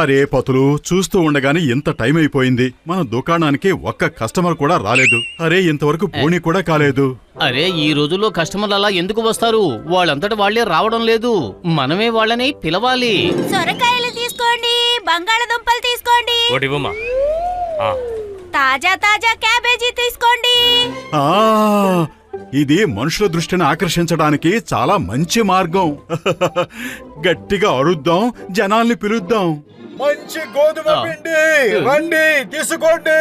అరే పతులు, చూస్తూ ఉండగానే ఇంత టైం అయిపోయింది. మన దుకాణానికి ఒక్క కస్టమర్ కూడా రాలేదు. అరే ఇంతవరకు పోనీ కూడా కాలేదు. అరే ఈ రోజుల్లో కస్టమర్లు అలా ఎందుకు వస్తారు? వాళ్ళంతట వాళ్లే రావడం లేదు. మనమే వాళ్ళని పిలవాలి. సొరకాయలు తీసుకోండి, బంగాళదుంపలు తీసుకోండి, తాజా తాజా క్యాబేజీ తీసుకోండి. ఇది మనుషుల దృష్టిని ఆకర్షించడానికి చాలా మంచి మార్గం. గట్టిగా అరుద్దాం, జనాల్ని పిలుద్దాం. మంచి గోధుమ పిండి రండి తీసుకోండి.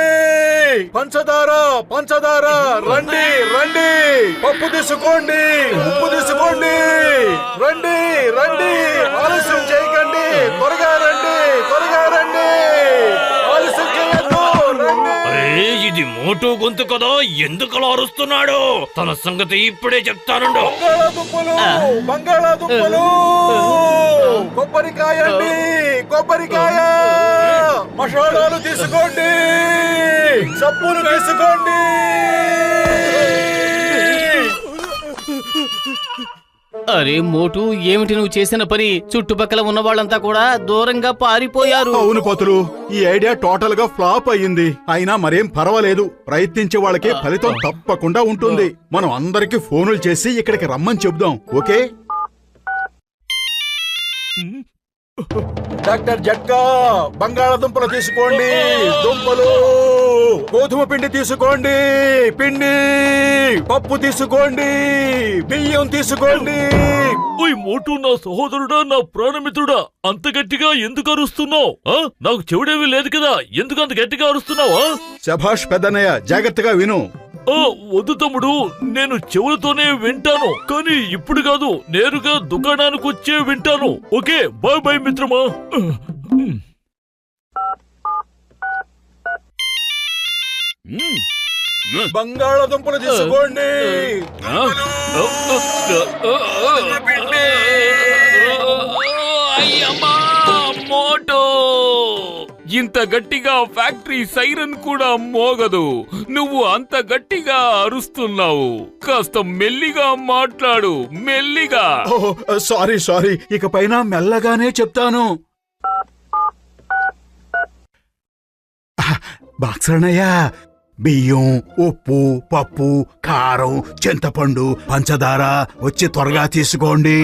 పంచదార పంచదార రండి రండి. పప్పు తీసుకోండి, ఉప్పు తీసుకోండి. రండి రండి, ఆలస్యం చేయకండి. త్వరగా రండి, త్వరగా రండి. ఆలస్యం చేయొద్దు, రండి. అరే ఇది మోటో గొంతు కదా, ఎందుకలా అరుస్తున్నాడు? తన సంగతి ఇప్పుడే చెప్తానుండు. బంగాళాదుంపలు బంగాళాదుంపలు, కొబ్బరికాయ అండి, కొబ్బరికాయ. మసాలాలు తీసుకోండి, సబ్బులు తీసుకోండి. అరే మోటు, ఏమిటి నువ్వు చేసిన పని? చుట్టుపక్కల ఉన్న వాళ్ళంతా కూడా దూరంగా పారిపోయారు. అవును పతులు, ఈ ఐడియా టోటల్ గా ఫ్లాప్ అయ్యింది. అయినా మరేం పర్వాలేదు, ప్రయత్నించే వాళ్ళకి ఫలితం తప్పకుండా ఉంటుంది. మనం అందరికి ఫోనులు చేసి ఇక్కడికి రమ్మని చెప్దాం, ఓకే? డాక్టర్ జట్కా, బంగాళాదుంపలు తీసుకోండి, దుంపలు. గోధుమ పిండి తీసుకోండి, పిండి. పప్పు తీసుకోండి, బియ్యం తీసుకోండి. ఓయ్ మోటు, నా సహోదరుడా, నా ప్రాణమిత్రుడా, అంత గట్టిగా ఎందుకు అరుస్తున్నావు? నాకు చెవుడేవి లేదు కదా, ఎందుకు అంత గట్టిగా అరుస్తున్నావా? శభాష్ పెద్దనయ్య, జాగ్రత్తగా విను. వద్దు తమ్ముడు, నేను చెవులతోనే వింటాను, కానీ ఇప్పుడు కాదు, నేరుగా దుకాణానికి వచ్చే వింటాను. ఓకే, బాయ్ బాయ్ మిత్రమా. బంగాళాదుంపలు తీసుకోండి. అయ్యమ్మా మోటో, ఇంత గట్టిగా ఫ్యాక్టరీ సైరన్ కూడా మోగదు. నువ్వు అంత గట్టిగా అరుస్తున్నావు. కాస్త మెల్లిగా మాట్లాడు, మెల్లిగా. సారీ సారీ, ఇకపైన మెల్లగానే చెప్తాను. బాక్సరణయ్య, బియ్యం, ఉప్పు, పప్పు, కారం, చింతపండు, పంచదార వచ్చి త్వరగా తీసుకోండి.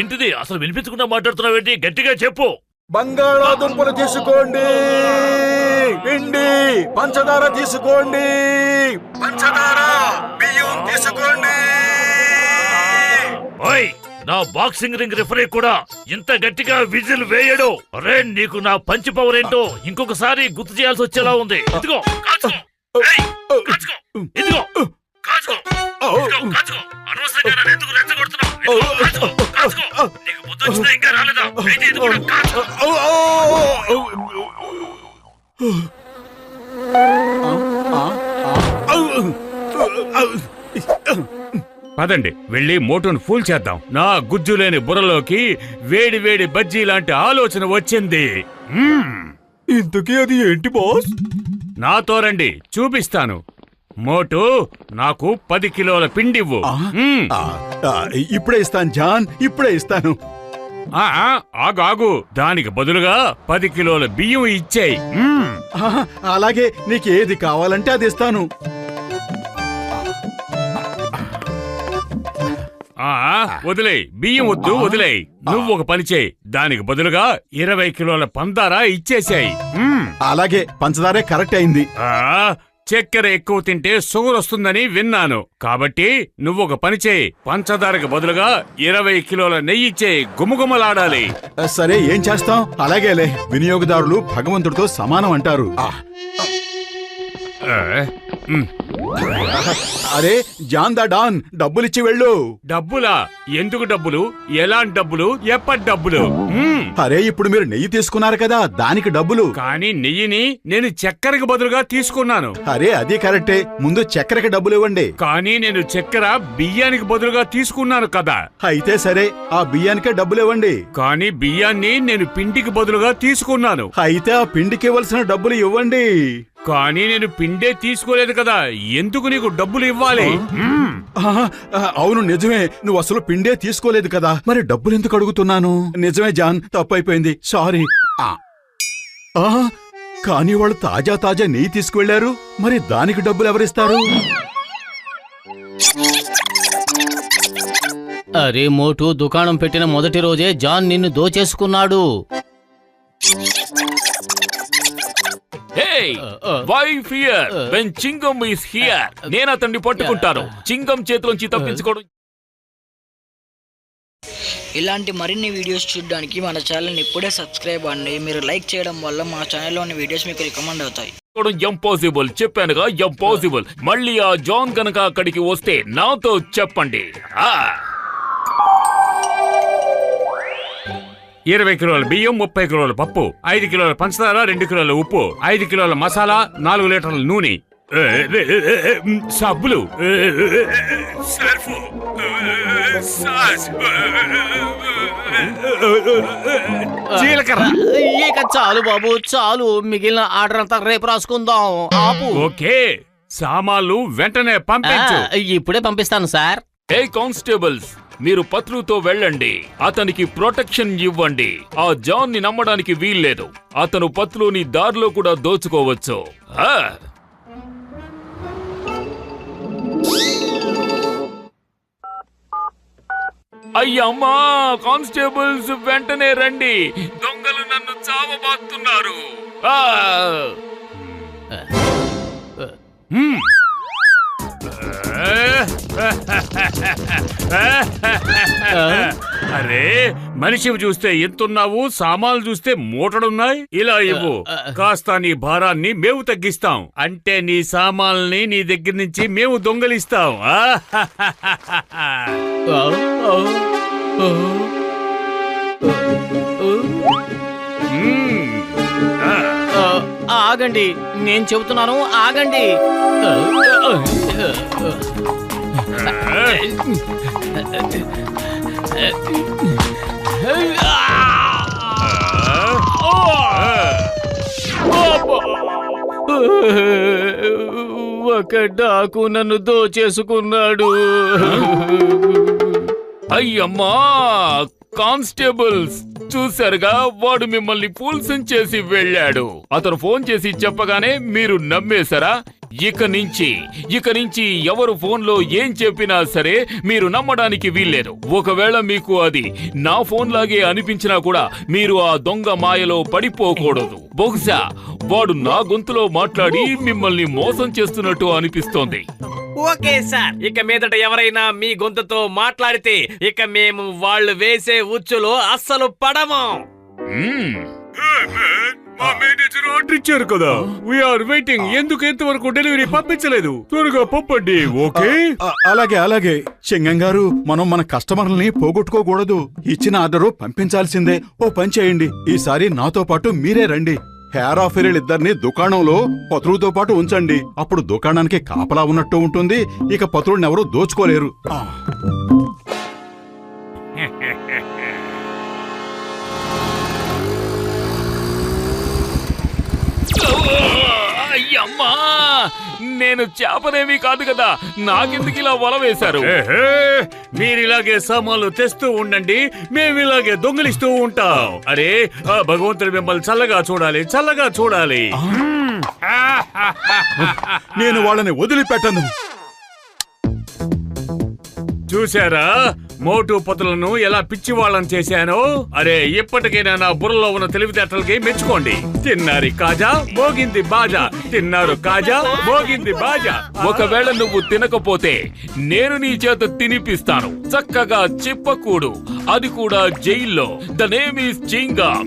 ఏంటిది, అసలు వినిపించకుండా మాట్లాడుతున్నావేంటి? గట్టిగా చెప్పు. బంగాళాదుంపలు తీసుకోండి, పిండి. పంచదార తీసుకోండి, పంచదార. బియ్యం తీసుకోండి. ఓయ్, నా బాక్సింగ్ రింగ్ రిఫరీ కూడా ఇంత గట్టిగా విజిల్ వేయడు. అరే నీకు నా పంచి పవర్ ఏంటో ఇంకొకసారి గుర్తు చేయాల్సి వచ్చేలా ఉంది. ఇదిగో కాచుకో, కాచుకో, ఇదిగో కాచుకో, కాచుకో. అనవసరంగా నన్ను ఎందుకు రెచ్చగొడుతున్నావు? కాచుకో, కాచుకో. నీకు బుద్ధి వచ్చినా ఇంకా రాలేదా? అయితే ఇది కూడా కాచుకో. పదండి, వెళ్ళి మోటోను ఫూల్ చేద్దాం. నా గుజ్జులేని బుర్రలోకి వేడి వేడి బజ్జీ లాంటి ఆలోచన వచ్చింది. ఇంతకీ అది ఏంటి బాస్? నాతో రండి, చూపిస్తాను. మోటు, నాకు 10 కిలోల పిండివ్వు. ఇప్పుడే ఇస్తాను జాన్, ఇప్పుడే ఇస్తాను. ఆగాగు, దానికి బదులుగా 10 కిలోల బియ్యం ఇచ్చేయి. అలాగే, నీకేది కావాలంటే అది ఇస్తాను. వదిలేయ్, బియ్యం వద్దు, వదిలేయ్. నువ్వు ఒక పని చేయి, దానికి బదులుగా 20 కిలోల పందార ఇచ్చేసాయి. అలాగే, పంచదారే కరెక్ట్ అయింది. చక్కెర ఎక్కువ తింటే షుగర్ వస్తుందని విన్నాను, కాబట్టి నువ్వు ఒక పని చేయి, పంచదారకు బదులుగా 20 కిలోల నెయ్యి ఇచ్చేయి. గుమగుమలాడాలి. సరే, ఏం చేస్తాం? అలాగేలే, వినియోగదారులు భగవంతుడితో సమానం అంటారు. అరే జాన్ దా డాన్, డబ్బులిచ్చి వెళ్ళు. డబ్బులా? ఎందుకు డబ్బులు? ఎలాంటి డబ్బులు? ఎప్పటి డబ్బులు? అరే ఇప్పుడు మీరు నెయ్యి తీసుకున్నారు కదా, దానికి డబ్బులు. కానీ నెయ్యిని నేను చక్కెరకు బదులుగా తీసుకున్నాను. అరే అది కరెక్టే, ముందు చక్కెరకి డబ్బులు ఇవ్వండి. కానీ నేను చక్కెర బియ్యానికి బదులుగా తీసుకున్నాను కదా. అయితే సరే, ఆ బియ్యానికే డబ్బులు ఇవ్వండి. కానీ బియ్యాన్ని నేను పిండికి బదులుగా తీసుకున్నాను. అయితే ఆ పిండికి ఇవ్వాల్సిన డబ్బులు ఇవ్వండి. కానీ నేను పిండే తీసుకోలేదు కదా, ఎందుకు నీకు డబ్బులు ఇవ్వాలి? అవును నిజమే, నువ్వు అసలు పిండే తీసుకోలేదు కదా, మరి డబ్బులు ఎందుకు అడుగుతున్నాను? నిజమే జాన్, తప్పైపోయింది, సారీ. ఆ, కానీ వాళ్ళు తాజా తాజా నెయ్యి తీసుకువెళ్లారు. మరి దానికి డబ్బులు ఎవరిస్తారు? అరే మోటు, దుకాణం పెట్టిన మొదటి రోజే జాన్ నిన్ను దోచేసుకున్నాడు. Hey, why fear when Chingam is here? నేను అతన్ని పట్టుకుంటాను. చింగం చేతిలోంచి తప్పించుకోవడం. ఇలాంటి మరిన్ని వీడియోస్ చూడడానికి మన ఛానల్ని ఇప్పుడే సబ్స్క్రైబ్ అండి. మీరు లైక్ చేయడం వల్ల మా ఛానల్లోని వీడియోస్ మీకు రికమెండ్ అవుతాయి. ఇంపాసిబుల్, చెప్పానుగా ఇంపాసిబుల్. మళ్ళీ ఆ జాన్ గనక అక్కడికి వస్తే నాతో చెప్పండి. 20 కిలోల బియ్యం, 30 కిలోల పప్పు, 5 కిలోల పంచదార, 2 కిలోల ఉప్పు, 5 కిలోల మసాలా, 4 లీటర్ల నూనె, సబ్బులు, సర్ఫు, సాస్, జీలకర్ర. ఇక చాలు బాబు, చాలు. మిగిలిన ఆర్డర్ అంతా రేపు రాసుకుందాం. ఆపు. ఓకే, సామాన్లు వెంటనే పంపించు. ఇప్పుడే పంపిస్తాను సార్. ఏ కానిస్టేబుల్స్, మీరు పత్రుతో వెళ్ళండి. అతనికి ప్రొటెక్షన్ ఇవ్వండి. ఆ జాన్ ని నమ్మడానికి వీల్లేదు. అతను పత్రుని దారిలో కూడా దోచుకోవచ్చు. అయ్యమ్మా, కానిస్టేబుల్స్ వెంటనే రండి. దొంగలు నన్ను చావబాస్తున్నారు. అరే, మనిషివి చూస్తే ఎంతున్నావు, సామాన్లు చూస్తే మూటడున్నాయి. ఇలా ఇవ్వు, కాస్త నీ భారాన్ని మేము తగ్గిస్తాం. అంటే నీ సామాన్ని నీ దగ్గర నుంచి మేము దొంగలిస్తాం. ఆగండి, నేను చెబుతున్నాను, ఆగండి. ఒక డాకు నన్ను దోచేసుకున్నాడు. అయ్యమ్మా, కానిస్టేబుల్స్ చూశారుగా, వాడు మిమ్మల్ని ఫూల్సం చేసి వెళ్ళాడు. అతను ఫోన్ చేసి చెప్పగానే మీరు నమ్మేశారా? ఇక నుంచి ఎవరు ఫోన్లో ఏం చెప్పినా సరే మీరు నమ్మడానికి వీల్లేదు. ఒకవేళ మీకు అది నా ఫోన్ లాగే అనిపించినా కూడా మీరు ఆ దొంగ మాయలో పడిపోకూడదు. బహుశా వాడు నా గొంతులో మాట్లాడి మిమ్మల్ని మోసం చేస్తున్నట్టు అనిపిస్తోంది. ఓకే సార్, ఇక మీదట ఎవరైనా మీ గొంతుతో మాట్లాడితే ఇక మేము వాళ్ళు వేసే ఉచ్చులో అస్సలు పడము. మా మేనేజర్ ఆర్డర్ ఇచ్చారు కదా, వీఆర్ వెయిటింగ్. ఎందుకు ఎంతవరకు డెలివరీ పంపించలేదు? త్వరగా పంపండి. ఓకే, అలాగే అలాగే. చింగం గారు, మనం మన కస్టమర్లని పోగొట్టుకోకూడదు. ఇచ్చిన ఆర్డరు పంపించాల్సిందే. ఓ పని చేయండి, ఈసారి నాతో పాటు మీరే రండి. హెయిర్ ఆఫీరియల్ ఇద్దరిని దుకాణంలో పత్రులతో పాటు ఉంచండి. అప్పుడు దుకాణానికి కాపలా ఉన్నట్టు ఉంటుంది. ఇక పత్రుల్ని ఎవరూ దోచుకోలేరు. అయ్యమ్మా, నేను చేపనేమీ కాదు కదా, నాకెందుకు ఇలా వల వేశారు? మీరిలాగే సామాన్లు తెస్తూ ఉండండి, మేమిలాగే దొంగిలిస్తూ ఉంటాం. అరే, భగవంతుడు మిమ్మల్ని చల్లగా చూడాలి, చల్లగా చూడాలి. నేను వాళ్ళని వదిలిపెట్టను. చూశారా మోటు పతులను ఎలా పిచ్చి వాళ్ళని చేశానో? అరే, ఇప్పటికైనా నా బుర్రలో ఉన్న తెలివితేటలకి మెచ్చుకోండి. తిన్నారి కాజా, మోగింది బాజా. తిన్నారు కాజా, మోగింది బాజా. ఒకవేళ నువ్వు తినకపోతే నేను నీ చేత తినిపిస్తాను. చక్కగా చెప్పకూడు, అది కూడా జైల్లో. The name is చింగం.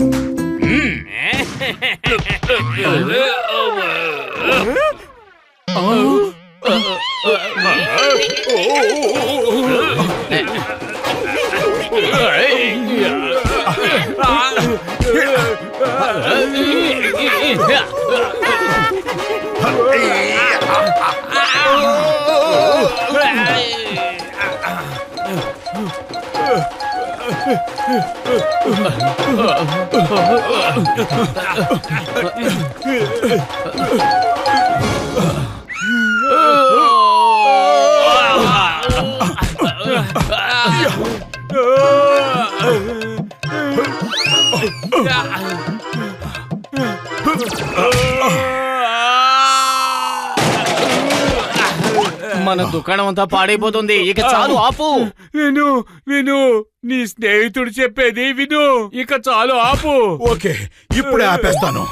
మన దుకాణం అంతా పాడైపోతుంది. ఇక చాలు, ఆపు. విను విను, నీ స్నేహితుడు చెప్పేది విను. ఇక చాలు, ఆపు. ఓకే, ఇప్పుడే ఆపేస్తాను.